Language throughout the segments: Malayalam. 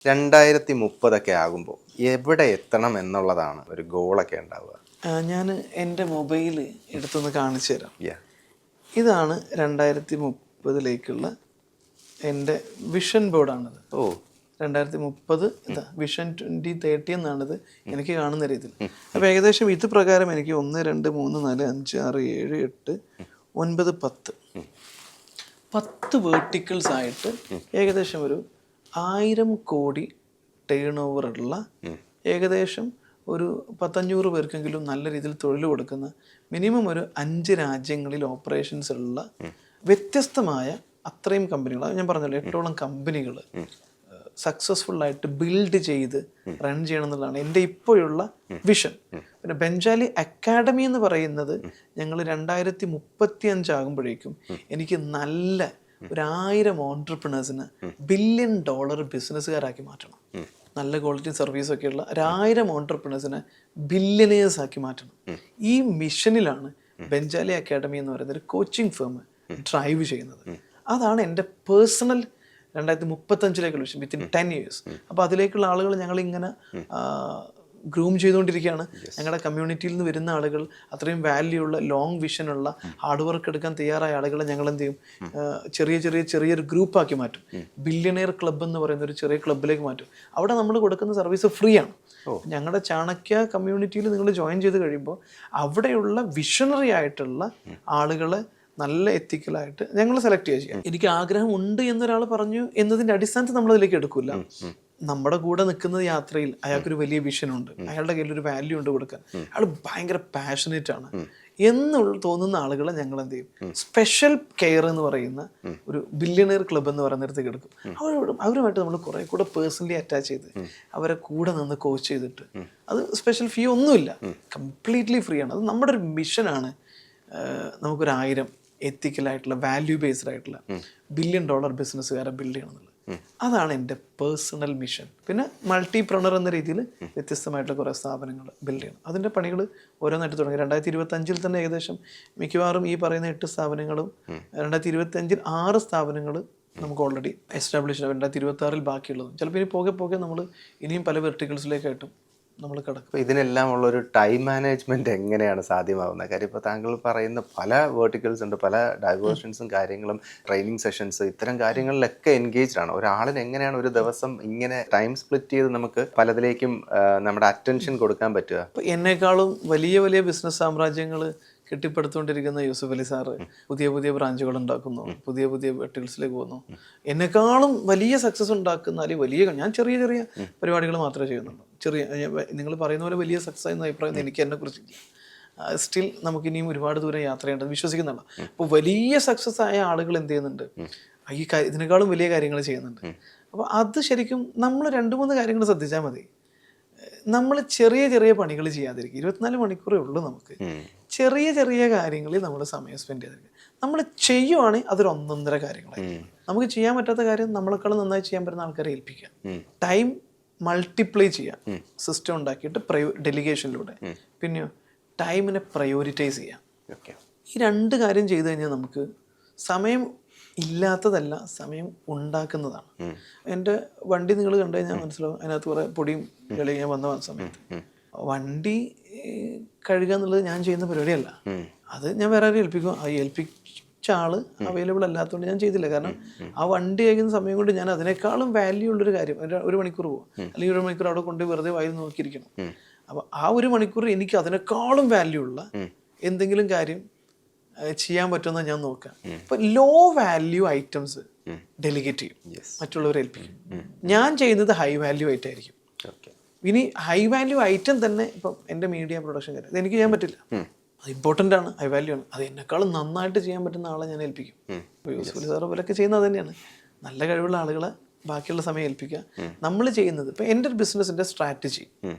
2030 ആകുമ്പോൾ എവിടെ എത്തണം എന്നുള്ളതാണ് ഒരു ഗോളൊക്കെ ഉണ്ടാവുക? ഞാൻ എൻ്റെ മൊബൈൽ എടുത്തൊന്ന് കാണിച്ചു തരാം. Yeah. ഇതാണ് 2030 എൻ്റെ വിഷൻ ബോർഡാണിത്. 2030 ഇതാ വിഷൻ 2030 എന്നാണിത് എനിക്ക് കാണുന്ന രീതിയിൽ. അപ്പോൾ ഏകദേശം ഇത് പ്രകാരം എനിക്ക് 1 2 3 4 5 6 7 8 9 10 വേർട്ടിക്കിൾസ് ആയിട്ട് ഏകദേശം ഒരു 1000 കോടി ടേൺ ഓവറുള്ള ഏകദേശം ഒരു 500 പേർക്കെങ്കിലും നല്ല രീതിയിൽ തൊഴിൽ കൊടുക്കുന്ന മിനിമം ഒരു 5 രാജ്യങ്ങളിൽ ഓപ്പറേഷൻസ് ഉള്ള വ്യത്യസ്തമായ അത്രയും കമ്പനികൾ, ഞാൻ പറഞ്ഞല്ലോ 8ഓളം കമ്പനികൾ സക്സസ്ഫുള്ളായിട്ട് ബിൽഡ് ചെയ്ത് റൺ ചെയ്യണം എന്നുള്ളതാണ് എൻ്റെ ഇപ്പോഴുള്ള വിഷൻ. പിന്നെ ബെഞ്ചാലി അക്കാഡമി എന്ന് പറയുന്നത് ഞങ്ങൾ 2035 ആകുമ്പോഴേക്കും എനിക്ക് നല്ല ഒരു 1000 ഓൺട്രപ്രണേഴ്സിന് $1 ബില്യൺ ബിസിനസ്സുകാരാക്കി മാറ്റണം. നല്ല ക്വാളിറ്റി സർവീസൊക്കെ ഉള്ള 1000 ഓൺട്രപ്രണേഴ്സിനെ ബില്യനേഴ്സ് ആക്കി മാറ്റണം. ഈ മിഷനിലാണ് ബെഞ്ചാലി അക്കാഡമി എന്ന് പറയുന്ന ഒരു കോച്ചിങ് ഫേം ഡ്രൈവ് ചെയ്യുന്നത്. അതാണ് എൻ്റെ പേഴ്സണൽ 2035 വിഷൻ, വിത്തിൻ 10 years. അപ്പോൾ അതിലേക്കുള്ള ആളുകൾ ഞങ്ങളിങ്ങനെ ഗ്രൂം ചെയ്തുകൊണ്ടിരിക്കുകയാണ്. ഞങ്ങളുടെ കമ്മ്യൂണിറ്റിയിൽ നിന്ന് വരുന്ന ആളുകൾ, അത്രയും വാല്യൂ ഉള്ള ലോങ് വിഷനുള്ള ഹാർഡ് വർക്ക് എടുക്കാൻ തയ്യാറായ ആളുകളെ ഞങ്ങൾ എന്ത് ചെയ്യും, ചെറിയൊരു ഗ്രൂപ്പാക്കി മാറ്റും. ബില്യനെയർ ക്ലബ്ബ് എന്ന് പറയുന്ന ഒരു ചെറിയ ക്ലബ്ബിലേക്ക് മാറ്റും. അവിടെ നമ്മൾ കൊടുക്കുന്ന സർവീസ് ഫ്രീ ആണ്. ഞങ്ങളുടെ ചാണക്യ കമ്മ്യൂണിറ്റിയിൽ നിങ്ങൾ ജോയിൻ ചെയ്ത് കഴിയുമ്പോൾ അവിടെയുള്ള വിഷണറി ആയിട്ടുള്ള ആളുകളെ നല്ല എത്തിക്കലായിട്ട് ഞങ്ങൾ സെലക്ട് ചെയ്യാം. എനിക്ക് ആഗ്രഹം ഉണ്ട് എന്നൊരാൾ പറഞ്ഞു എന്നതിൻ്റെ അടിസ്ഥാനത്തിൽ നമ്മളതിലേക്ക് എടുക്കില്ല. നമ്മുടെ കൂടെ നിൽക്കുന്ന യാത്രയിൽ അയാൾക്കൊരു വലിയ വിഷനുണ്ട്, അയാളുടെ കയ്യിൽ ഒരു വാല്യൂ ഉണ്ട് കൊടുക്കാൻ, അയാൾ ഭയങ്കര പാഷനേറ്റ് ആണ് എന്നുള്ള തോന്നുന്ന ആളുകളെ ഞങ്ങൾ എന്ത് ചെയ്യും, സ്പെഷ്യൽ കെയർ എന്ന് പറയുന്ന ഒരു ബില്യണയർ ക്ലബ്ബ് എന്ന് പറയുന്നിടത്തേക്ക് എടുക്കും. അവരുമായിട്ട് നമ്മൾ കുറെ കൂടെ പേഴ്സണലി അറ്റാച്ച് ചെയ്ത് അവരെ കൂടെ നിന്ന് കോച്ച് ചെയ്തിട്ട്, അത് സ്പെഷ്യൽ ഫീ ഒന്നുമില്ല, കംപ്ലീറ്റ്ലി ഫ്രീ ആണ്. അത് നമ്മുടെ ഒരു മിഷനാണ്. നമുക്കൊരു 1000 എത്തിക്കലായിട്ടുള്ള വാല്യൂ ബേസ്ഡ് ആയിട്ടുള്ള $1 ബില്യൺ ബിസിനസ്സുകാരെ ബിൽഡ് ചെയ്യണം എന്നുള്ളത്. അതാണ് എൻ്റെ പേഴ്സണൽ മിഷൻ. പിന്നെ മൾട്ടിപ്രണർ എന്ന രീതിയിൽ വ്യത്യസ്തമായിട്ടുള്ള കുറേ സ്ഥാപനങ്ങൾ ബിൽഡ് ചെയ്യണം. അതിൻ്റെ പണികൾ ഓരോന്നായിട്ട് തുടങ്ങി. 2025 തന്നെ ഏകദേശം മിക്കവാറും ഈ പറയുന്ന 8 സ്ഥാപനങ്ങളും 2025 6 സ്ഥാപനങ്ങൾ നമുക്ക് ഓൾറെഡി എസ്റ്റാബ്ലിഷ്, 2026 ബാക്കിയുള്ളതും ചിലപ്പോൾ ഇനി പോകെ നമ്മൾ ഇനിയും പല വെർട്ടിക്കൽസിലേക്കായിട്ടും നമ്മൾ കിടക്കും. അപ്പോൾ ഇതിനെല്ലാം ഉള്ളൊരു ടൈം മാനേജ്മെൻറ്റ് എങ്ങനെയാണ് സാധ്യമാവുന്നത്? കാര്യം ഇപ്പോൾ താങ്കൾ പറയുന്ന പല വേർട്ടിക്കൽസ് ഉണ്ട്, പല ഡൈവേർഷൻസും കാര്യങ്ങളും, ട്രെയിനിങ് സെഷൻസ്, ഇത്തരം കാര്യങ്ങളിലൊക്കെ എൻഗേജ്ഡ് ആണ്. ഒരാളിന് എങ്ങനെയാണ് ഒരു ദിവസം ഇങ്ങനെ ടൈം സ്പ്ലിറ്റ് ചെയ്ത് നമുക്ക് പലതിലേക്കും നമ്മുടെ അറ്റൻഷൻ കൊടുക്കാൻ പറ്റുക? അപ്പോൾ എന്നെക്കാളും വലിയ ബിസിനസ് സാമ്രാജ്യങ്ങൾ കെട്ടിപ്പടുത്തുകൊണ്ടിരിക്കുന്ന യൂസുഫ് അലി സാറ് പുതിയ ബ്രാഞ്ചുകൾ ഉണ്ടാക്കുന്നു, പുതിയ വെർട്ടിക്കൽസിലേക്ക് പോകുന്നു. എന്നെക്കാളും വലിയ സക്സസ് ഉണ്ടാക്കുന്ന, അല്ലെങ്കിൽ ഞാൻ ചെറിയ പരിപാടികൾ മാത്രമേ ചെയ്യുന്നുള്ളൂ. നിങ്ങൾ പറയുന്ന പോലെ വലിയ സക്സസ് എന്ന അഭിപ്രായം എനിക്ക് എന്നെക്കുറിച്ചില്ല. സ്റ്റിൽ നമുക്കിനിയും ഒരുപാട് ദൂരം യാത്ര ചെയ്യേണ്ടത് വിശ്വസിക്കുന്നുണ്ട്. അപ്പോൾ വലിയ സക്സസ് ആയ ആളുകൾ എന്ത് ചെയ്യുന്നുണ്ട്, ഇതിനേക്കാളും വലിയ കാര്യങ്ങൾ ചെയ്യുന്നുണ്ട്. അപ്പോൾ അത് ശരിക്കും നമ്മൾ 2-3 കാര്യങ്ങൾ ശ്രദ്ധിച്ചാൽ മതി. നമ്മൾ ചെറിയ പണികൾ ചെയ്യാതിരിക്കും. 24 മണിക്കൂറേ ഉള്ളൂ നമുക്ക്. ചെറിയ കാര്യങ്ങളിൽ നമ്മൾ സമയം സ്പെൻഡ് ചെയ്തിരിക്കുക. നമ്മൾ ചെയ്യുവാണെങ്കിൽ അതൊരു 1.5 കാര്യങ്ങളായിരിക്കും. നമുക്ക് ചെയ്യാൻ പറ്റാത്ത കാര്യം നമ്മളെക്കാളും നന്നായി ചെയ്യാൻ പറ്റുന്ന ആൾക്കാരെ ഏൽപ്പിക്കാം. ടൈം മൾട്ടിപ്ലൈ ചെയ്യാം സിസ്റ്റം ഉണ്ടാക്കിയിട്ട്, ഡെലിഗേഷനിലൂടെ. പിന്നെയോ ടൈമിനെ പ്രയോറിറ്റൈസ് ചെയ്യാം. ഈ 2 കാര്യം ചെയ്തു കഴിഞ്ഞാൽ നമുക്ക് സമയം ഇല്ലാത്തതല്ല, സമയം ഉണ്ടാക്കുന്നതാണ്. എൻ്റെ വണ്ടി നിങ്ങൾ കണ്ടു കഴിഞ്ഞാൽ മനസ്സിലാവും, അതിനകത്ത് കുറേ പൊടിയും ചെളിയും. ഞാൻ വന്ന സമയത്ത് വണ്ടി കഴുകുക എന്നുള്ളത് ഞാൻ ചെയ്യുന്ന പരിപാടിയല്ല. അത് ഞാൻ വേറെ ആരും ഏൽപ്പിക്കും. ആ ഏൽപ്പിച്ച ആൾ അവൈലബിൾ അല്ലാത്തതുകൊണ്ട് ഞാൻ ചെയ്തില്ല. കാരണം ആ വണ്ടി കഴിക്കുന്ന സമയം കൊണ്ട് ഞാൻ അതിനേക്കാളും വാല്യൂ ഉള്ളൊരു കാര്യം, 1 മണിക്കൂർ പോകും, അല്ലെങ്കിൽ 1 മണിക്കൂർ അവിടെ കൊണ്ട് വെറുതെ വായിൽ നോക്കിയിരിക്കണം. അപ്പോൾ ആ 1 മണിക്കൂർ എനിക്ക് അതിനേക്കാളും വാല്യൂ ഉള്ള എന്തെങ്കിലും കാര്യം ചെയ്യാൻ പറ്റുമെന്ന് ഞാൻ നോക്കാം. ഇപ്പൊ ലോ വാല്യൂ ഐറ്റംസ് ഡെലിഗേറ്റ് ചെയ്യും, മറ്റുള്ളവരെ ഏൽപ്പിക്കും. ഞാൻ ചെയ്യുന്നത് ഹൈ വാല്യൂ ഐറ്റമായിരിക്കും. ഇനി ഹൈ വാല്യൂ ഐറ്റം തന്നെ ഇപ്പം എൻ്റെ മീഡിയ പ്രൊഡക്ഷൻ കാര്യം എനിക്ക് ചെയ്യാൻ പറ്റില്ല, അത് ഇമ്പോർട്ടൻ്റ് ആണ്, ഹൈ വാല്യൂ ആണ്. അത് എന്നെക്കാളും നന്നായിട്ട് ചെയ്യാൻ പറ്റുന്ന ആളെ ഞാൻ ഏൽപ്പിക്കും. യൂസ്ഫുൾ സാറ് പോലൊക്കെ ചെയ്യുന്നത് തന്നെയാണ്. നല്ല കഴിവുള്ള ആളുകളെ ബാക്കിയുള്ള സമയം ഏൽപ്പിക്കുക. നമ്മൾ ചെയ്യുന്നത് ഇപ്പം എൻ്റെ ഒരു ബിസിനസ്സിൻ്റെ സ്ട്രാറ്റജി,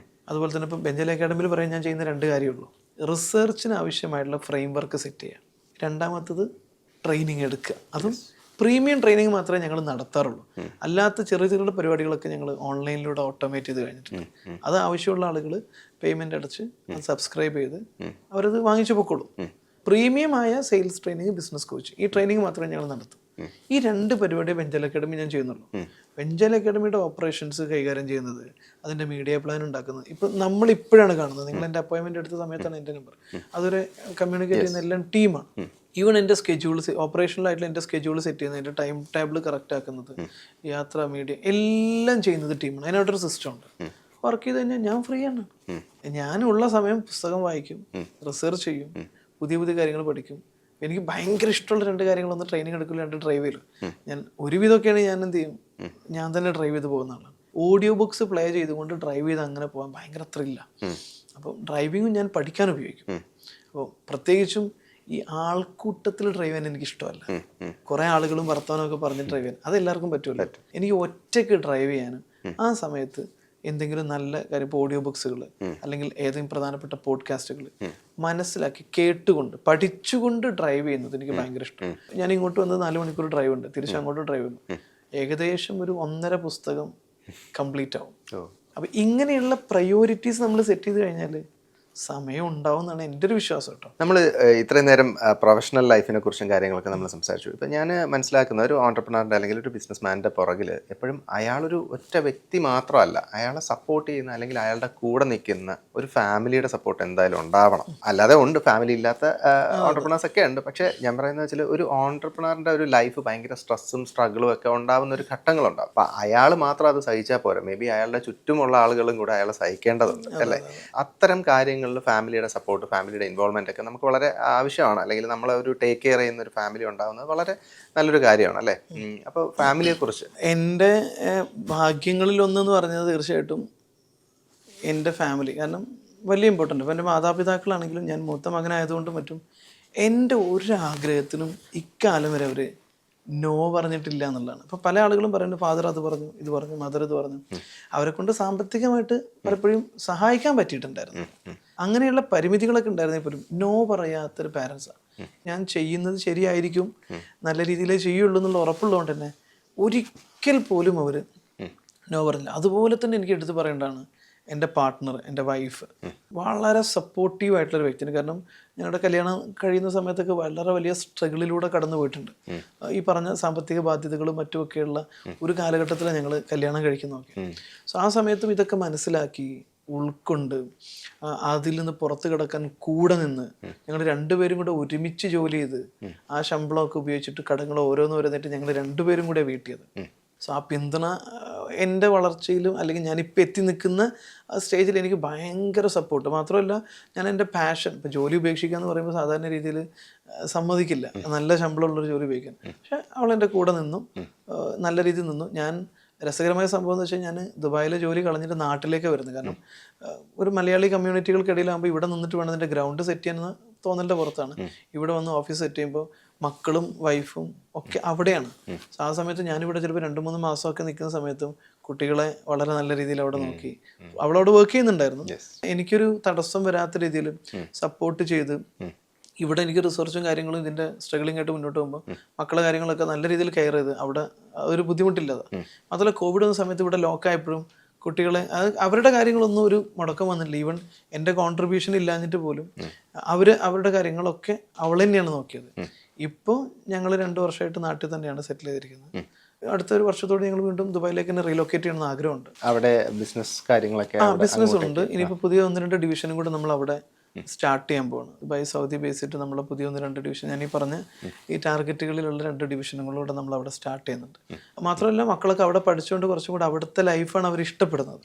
അതുപോലെ തന്നെ ഇപ്പം ബെഞ്ചാലി അക്കാഡമിയിൽ പറയാൻ ഞാൻ ചെയ്യുന്ന 2 കാര്യമുള്ളൂ. റിസർച്ചിന് ആവശ്യമായിട്ടുള്ള ഫ്രെയിം വർക്ക് സെറ്റ് ചെയ്യുക, രണ്ടാമത്തത് ട്രെയിനിങ് എടുക്കുക. അതും പ്രീമിയം ട്രെയിനിങ് മാത്രമേ ഞങ്ങൾ നടത്താറുള്ളൂ. അല്ലാത്ത ചെറിയ പരിപാടികളൊക്കെ ഞങ്ങൾ ഓൺലൈനിലൂടെ ഓട്ടോമേറ്റ് ചെയ്ത് കഴിഞ്ഞിട്ടുണ്ട്. അത് ആവശ്യമുള്ള ആളുകൾ പേയ്മെൻ്റ് അടച്ച് അത് സബ്സ്ക്രൈബ് ചെയ്ത് അവരത് വാങ്ങിച്ചു പൊക്കോളും. പ്രീമിയമായ സെയിൽസ് ട്രെയിനിങ്, ബിസിനസ് കോച്ച്, ഈ ട്രെയിനിങ് മാത്രമേ ഞങ്ങൾ നടത്തും. ഈ 2 പരിപാടി ബെഞ്ചാലി അക്കാഡമി ഞാൻ ചെയ്യുന്നുള്ളൂ. വെഞ്ചൽ അക്കാഡമിയുടെ ഓപ്പറേഷൻസ് കൈകാര്യം ചെയ്യുന്നത്, അതിൻ്റെ മീഡിയ പ്ലാൻ ഉണ്ടാക്കുന്നത് ഇപ്പം നമ്മളിപ്പോഴാണ് കാണുന്നത്. നിങ്ങൾ എൻ്റെ അപ്പോയിൻമെൻ്റ് എടുത്ത സമയത്താണ് എൻ്റെ നമ്പർ. അതൊരു കമ്മ്യൂണിക്കേറ്റ് ചെയ്യുന്ന എല്ലാം ടീമാണ്. ഈവൻ എൻ്റെ സ്കെഡ്യൂൾ ഓപ്പറേഷണലായിട്ടുള്ള എൻ്റെ സ്കെഡ്യൂൾ സെറ്റ് ചെയ്യുന്നത്, എൻ്റെ ടൈം ടേബിൾ കറക്റ്റ് ആക്കുന്നത്, യാത്ര, മീഡിയ എല്ലാം ചെയ്യുന്നത് ടീമാണ്. അതിനായിട്ടൊരു സിസ്റ്റം ഉണ്ട്. വർക്ക് ചെയ്ത് കഴിഞ്ഞാൽ ഞാൻ ഫ്രീ ആണ്. ഞാനുള്ള സമയം പുസ്തകം വായിക്കും, റിസർച്ച് ചെയ്യും, പുതിയ പുതിയ കാര്യങ്ങൾ പഠിക്കും. എനിക്ക് ഭയങ്കര ഇഷ്ടമുള്ള 2 കാര്യങ്ങളൊന്ന് ട്രെയിനിങ് എടുക്കില്ല, 2 ഡ്രൈവ് ചെയ്യില്ല. ഞാൻ ഒരുവിധമൊക്കെയാണ് ഞാൻ എന്ത് ചെയ്യും, ഞാൻ തന്നെ ഡ്രൈവ് ചെയ്ത് പോകുന്നതാണ്. ഓഡിയോ ബുക്സ് പ്ലേ ചെയ്തുകൊണ്ട് ഡ്രൈവ് ചെയ്ത് അങ്ങനെ പോകാൻ ഭയങ്കര ത്രില്ലാണ്. അപ്പം ഡ്രൈവിങ്ങും ഞാൻ പഠിക്കാൻ ഉപയോഗിക്കും. അപ്പോൾ പ്രത്യേകിച്ചും ഈ ആൾക്കൂട്ടത്തിൽ ഡ്രൈവ് ചെയ്യാൻ എനിക്ക് ഇഷ്ടമല്ല. കുറേ ആളുകളും വർത്തമാനമൊക്കെ പറഞ്ഞ് ഡ്രൈവ് ചെയ്യാൻ അതെല്ലാവർക്കും പറ്റുമല്ലോ. എനിക്ക് ഒറ്റയ്ക്ക് ഡ്രൈവ് ചെയ്യാനും ആ സമയത്ത് എന്തെങ്കിലും നല്ല കാര്യം, ഇപ്പോൾ ഓഡിയോ ബുക്സുകൾ അല്ലെങ്കിൽ ഏതെങ്കിലും പ്രധാനപ്പെട്ട പോഡ്കാസ്റ്റുകൾ മനസ്സിലാക്കി കേട്ടുകൊണ്ട് പഠിച്ചുകൊണ്ട് ഡ്രൈവ് ചെയ്യുന്നത് എനിക്ക് ഭയങ്കര ഇഷ്ടം. ഞാൻ ഇങ്ങോട്ട് വന്നത് 4 മണിക്കൂർ ഡ്രൈവ് ഉണ്ട്, തിരിച്ച് അങ്ങോട്ട് ഡ്രൈവ് ഉണ്ട്. ഏകദേശം ഒരു 1.5 പുസ്തകം കംപ്ലീറ്റ് ആവും. അപ്പം ഇങ്ങനെയുള്ള പ്രയോറിറ്റീസ് നമ്മൾ സെറ്റ് ചെയ്ത് കഴിഞ്ഞാൽ സമയം ഉണ്ടാവും എന്നാണ് എൻ്റെ ഒരു വിശ്വാസം കേട്ടോ. നമ്മൾ ഇത്രയും നേരം പ്രൊഫഷണൽ ലൈഫിനെ കുറിച്ചും കാര്യങ്ങളൊക്കെ നമ്മൾ സംസാരിച്ചു. ഇപ്പം ഞാൻ മനസ്സിലാക്കുന്ന ഒരു ഓൺടർപ്രണറിൻ്റെ അല്ലെങ്കിൽ ഒരു ബിസിനസ്മാൻ്റെ പുറകിൽ എപ്പോഴും അയാളൊരു ഒറ്റ വ്യക്തി മാത്രമല്ല, അയാളെ സപ്പോർട്ട് ചെയ്യുന്ന അല്ലെങ്കിൽ അയാളുടെ കൂടെ നിൽക്കുന്ന ഒരു ഫാമിലിയുടെ സപ്പോർട്ട് എന്തായാലും ഉണ്ടാവണം. അല്ലാതെ ഉണ്ട്, ഫാമിലി ഇല്ലാത്ത ഓൺടർപ്രണേഴ്സ് ഒക്കെ ഉണ്ട്. പക്ഷേ ഞാൻ പറയുന്നത് വെച്ചാൽ ഒരു ഓൺടർപ്രണറിൻ്റെ ഒരു ലൈഫ് ഭയങ്കര സ്ട്രെസ്സും സ്ട്രഗിളും ഒക്കെ ഉണ്ടാവുന്ന ഒരു ഘട്ടങ്ങളുണ്ടാവും. അപ്പം അയാൾ മാത്രം അത് സഹിച്ചാൽ പോരാ, മേ ബി അയാളുടെ ചുറ്റുമുള്ള ആളുകളും കൂടെ അയാളെ സഹിക്കേണ്ടതുണ്ട് അല്ലേ. അത്തരം കാര്യങ്ങൾ ഫാമിലിയുടെ സപ്പോർട്ട്, ഫാമിലിയുടെ ഇൻവോൾവ്മെന്റ് ഒക്കെ നമുക്ക് വളരെ ആവശ്യമാണ്. അല്ലെങ്കിൽ നമ്മൾ ഒരു ടേക്ക് കെയർ ചെയ്യുന്ന ഒരു ഫാമിലി ഉണ്ടാകുന്നത് വളരെ നല്ലൊരു കാര്യമാണ് അല്ലേ. അപ്പോൾ ഫാമിലിയെ കുറിച്ച് എൻ്റെ ഭാഗ്യങ്ങളിലൊന്നെന്ന് പറഞ്ഞത് തീർച്ചയായിട്ടും എൻ്റെ ഫാമിലി. കാരണം വലിയ ഇമ്പോർട്ടൻ്റ്. ഇപ്പോൾ എൻ്റെ മാതാപിതാക്കളാണെങ്കിലും ഞാൻ മൂത്ത മകനായതുകൊണ്ടും മറ്റും എൻ്റെ ഒരു ആഗ്രഹത്തിനും ഇക്കാലം വരെ അവർ നോ പറഞ്ഞിട്ടില്ല എന്നുള്ളതാണ്. ഇപ്പോൾ പല ആളുകളും പറയുന്നത് ഫാദർ അത് പറഞ്ഞു, ഇത് പറഞ്ഞു, മദർ ഇത് പറഞ്ഞു. അവരെ കൊണ്ട് സാമ്പത്തികമായിട്ട് പലപ്പോഴും സഹായിക്കാൻ പറ്റിയിട്ടുണ്ടായിരുന്നു. അങ്ങനെയുള്ള പരിമിതികളൊക്കെ ഉണ്ടായിരുന്നെങ്കിൽ പോലും നോ പറയാത്തൊരു പാരൻസാണ്. ഞാൻ ചെയ്യുന്നത് ശരിയായിരിക്കും, നല്ല രീതിയിലേ ചെയ്യുള്ളൂ എന്നുള്ള ഉറപ്പുള്ളതുകൊണ്ട് തന്നെ ഒരിക്കൽ പോലും അവർ നോ പറഞ്ഞില്ല. അതുപോലെ തന്നെ എനിക്ക് എടുത്ത് പറയേണ്ടതാണ് എൻ്റെ പാർട്ട്ണർ, എൻ്റെ വൈഫ് വളരെ സപ്പോർട്ടീവ് ആയിട്ടുള്ളൊരു വ്യക്തിയാണ്. കാരണം ഞങ്ങളുടെ കല്യാണം കഴിയുന്ന സമയത്തൊക്കെ വളരെ വലിയ സ്ട്രഗിളിലൂടെ കടന്നു പോയിട്ടുണ്ട്. ഈ പറഞ്ഞ സാമ്പത്തിക ബാധ്യതകളും മറ്റുമൊക്കെയുള്ള ഒരു കാലഘട്ടത്തിലാണ് ഞങ്ങൾ കല്യാണം കഴിക്കുന്നതൊക്കെ. സോ ആ സമയത്തും ഇതൊക്കെ മനസ്സിലാക്കി ഉൾക്കൊണ്ട് അതിൽ നിന്ന് പുറത്ത് കിടക്കാൻ കൂടെ നിന്ന് ഞങ്ങൾ 2 പേരും കൂടെ ഒരുമിച്ച് ജോലി ചെയ്ത് ആ ശമ്പളമൊക്കെ ഉപയോഗിച്ചിട്ട് കടങ്ങൾ ഓരോന്നിട്ട് ഞങ്ങൾ 2 പേരും കൂടെ വീട്ടിയത്. സോ ആ പിന്തുണ എൻ്റെ വളർച്ചയിലും അല്ലെങ്കിൽ ഞാനിപ്പോൾ എത്തി നിൽക്കുന്ന സ്റ്റേജിൽ എനിക്ക് ഭയങ്കര സപ്പോർട്ട്. മാത്രമല്ല ഞാൻ എൻ്റെ പാഷൻ, ഇപ്പോൾ ജോലി ഉപേക്ഷിക്കുക എന്ന് പറയുമ്പോൾ സാധാരണ രീതിയിൽ സമ്മതിക്കില്ല, നല്ല ശമ്പളമുള്ളൊരു ജോലി ഉപയോഗിക്കാൻ. പക്ഷെ അവളെൻ്റെ കൂടെ നിന്നു, നല്ല രീതിയിൽ നിന്നു. ഞാൻ രസകരമായ സംഭവം എന്ന് വെച്ചാൽ ഞാൻ ദുബായിലെ ജോലി കളഞ്ഞിട്ട് നാട്ടിലേക്ക് വരുന്നത്. കാരണം ഒരു മലയാളി കമ്മ്യൂണിറ്റികൾക്കിടയിലാകുമ്പോൾ ഇവിടെ നിന്നിട്ട് വേണം അതിൻ്റെ ഗ്രൗണ്ട് സെറ്റ് ചെയ്യാനെന്ന് തോന്നലിൻ്റെ പുറത്താണ്. ഇവിടെ വന്ന് ഓഫീസ് സെറ്റ് ചെയ്യുമ്പോൾ മക്കളും വൈഫും ഒക്കെ അവിടെയാണ്. ആ സമയത്ത് ഞാനിവിടെ ചിലപ്പോൾ 2-3 മാസമൊക്കെ നിൽക്കുന്ന സമയത്തും കുട്ടികളെ വളരെ നല്ല രീതിയിൽ അവിടെ നോക്കി. അവളവിടെ വർക്ക് ചെയ്യുന്നുണ്ടായിരുന്നു. എനിക്കൊരു തടസ്സം വരാത്ത രീതിയിൽ സപ്പോർട്ട് ചെയ്ത് ഇവിടെ എനിക്ക് റിസർച്ചും കാര്യങ്ങളും ഇതിൻ്റെ സ്ട്രഗിളിംഗ് ആയിട്ട് മുന്നോട്ട് പോകുമ്പോൾ മക്കളുടെ കാര്യങ്ങളൊക്കെ നല്ല രീതിയിൽ കെയർ ചെയ്ത് അവിടെ ഒരു ബുദ്ധിമുട്ടില്ലാതെ. മാത്രമല്ല കോവിഡ് വന്ന സമയത്ത് ഇവിടെ ലോക്കായപ്പോഴും കുട്ടികളെ അവരുടെ കാര്യങ്ങളൊന്നും ഒരു മുടക്കം വന്നില്ല. ഈവൻ എൻ്റെ കോൺട്രിബ്യൂഷൻ ഇല്ലാഞ്ഞിട്ട് പോലും അവരുടെ കാര്യങ്ങളൊക്കെ അവൾ തന്നെയാണ് നോക്കിയത്. ഇപ്പോൾ ഞങ്ങൾ 2 വർഷമായിട്ട് നാട്ടിൽ തന്നെയാണ് സെറ്റിൽ ചെയ്തിരിക്കുന്നത്. അടുത്തൊരു വർഷത്തോടെ ഞങ്ങൾ വീണ്ടും ദുബായിലേക്ക് തന്നെ റീലൊക്കേറ്റ് ചെയ്യണമെന്ന് ആഗ്രഹമുണ്ട്. അവിടെ ബിസിനസ് കാര്യങ്ങളൊക്കെ ബിസിനസ് ഉണ്ട്. ഇനിയിപ്പോൾ പുതിയ 1-2 ഡിവിഷനും കൂടെ നമ്മൾ അവിടെ സ്റ്റാർട്ട് ചെയ്യാൻ പോവാണ്. ദുബായ് സൗദി ബേസിട്ട് നമ്മൾ പുതിയ 1-2 ഡിവിഷൻ, ഞാൻ ഈ പറഞ്ഞ ഈ ടാർഗറ്റുകളിലുള്ള 2 ഡിവിഷനുകളൂടെ നമ്മൾ അവിടെ സ്റ്റാർട്ട് ചെയ്യുന്നുണ്ട്. മാത്രമല്ല മക്കളൊക്കെ അവിടെ പഠിച്ചുകൊണ്ട് കുറച്ചും കൂടെ അവിടുത്തെ ലൈഫാണ് അവർ ഇഷ്ടപ്പെടുന്നത്.